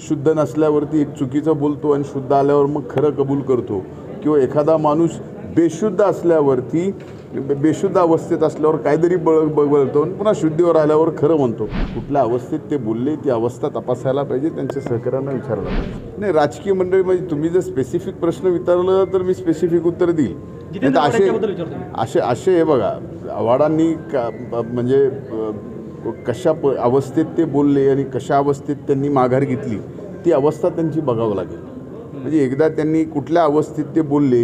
शुद्ध नसल्यावरती एक चुकीचं बोलतो आणि शुद्ध आल्यावर मग खरं कबूल करतो, किंवा एखादा माणूस बेशुद्ध असल्यावरती बेशुद्ध अवस्थेत असल्यावर काहीतरी बळतो आणि पुन्हा शुद्धीवर आल्यावर खरं म्हणतो. कुठल्या अवस्थेत ते बोलले ती अवस्था तपासायला पाहिजे, त्यांच्या सहकार्यांना विचारला पाहिजे. नाही, राजकीय मंडळी म्हणजे तुम्ही जर स्पेसिफिक प्रश्न विचारलं तर मी स्पेसिफिक उत्तर देईल. असे हे बघा, आव्हाडांनी म्हणजे कशा अवस्थेत ते बोलले आणि कशा अवस्थेत त्यांनी माघार घेतली ती अवस्था त्यांची बघावं लागेल. म्हणजे एकदा त्यांनी कुठल्या अवस्थेत ते बोलले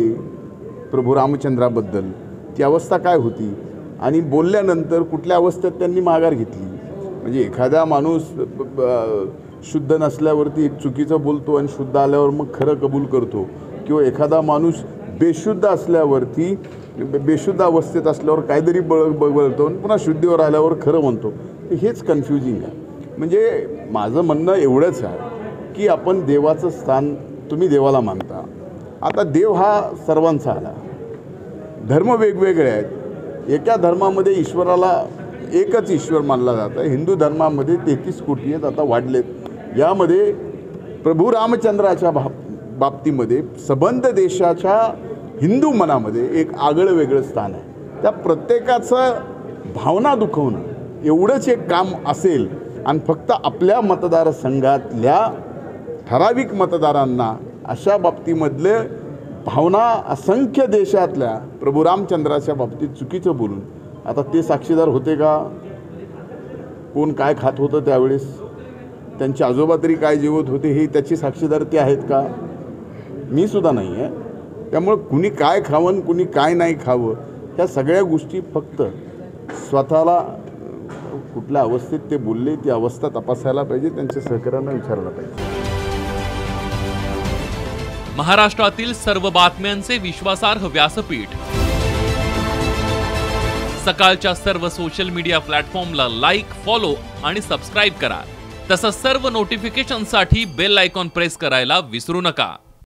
प्रभू रामचंद्राबद्दल, ती अवस्था काय होती, आणि बोलल्यानंतर कुठल्या अवस्थेत त्यांनी माघार घेतली. म्हणजे एखादा माणूस शुद्ध नसल्यावरती एक चुकीचं बोलतो आणि शुद्ध आल्यावर मग खरं कबूल करतो, किंवा एखादा माणूस बेशुद्ध असल्यावरती बेशुद्ध अवस्थेत असल्यावर काहीतरी बळतो आणि पुन्हा शुद्धीवर आल्यावर खरं म्हणतो. हेच कन्फ्युजिंग आहे. म्हणजे माझं म्हणणं एवढंच आहे की आपण देवाचं स्थान, तुम्ही देवाला मानता, आता देव हा सर्वांचा आला, धर्म वेगवेगळे आहेत. एका धर्मामध्ये ईश्वराला एकच ईश्वर मानला जातं. हिंदू धर्मामध्ये 33 कोटी आहेत, आता वाढलेत. यामध्ये प्रभू रामचंद्राच्या बाबतीमध्ये संबंध देशाच्या हिंदू मनामध्ये एक आगळं वेगळं स्थान आहे. त्या प्रत्येकाचं भावना दुखवणं एवढंच एक काम असेल, आणि फक्त आपल्या मतदारसंघातल्या ठराविक मतदारांना अशा बाबतीमधले भावना असंख्य देशातल्या प्रभू रामचंद्राच्या बाबतीत चुकीचं बोलून, आता ते साक्षीदार होते का? कोण काय खात होतं त्यावेळेस, त्यांचे आजोबा तरी काय जेवत होते हे त्याची साक्षीदार ते आहेत का? मी सुद्धा नाही आहे. त्यामुळे कुणी काय खावं कुणी काय नाही खावं ह्या सगळ्या गोष्टी फक्त स्वतःला कुठल्या अवस्थेत ते बोलले ती अवस्था तपासायला पाहिजे, त्यांच्या सहकार्यांना विचारायला पाहिजे. महाराष्ट्रातील सर्व बातम्यांचे विश्वासार्ह व्यासपीठ. सकाळच्या सर्व सोशल मीडिया प्लॅटफॉर्मला लाईक, फॉलो आणि सबस्क्राईब करा. तसंच सर्व नोटिफिकेशनसाठी बेल आयकॉन प्रेस करायला विसरू नका.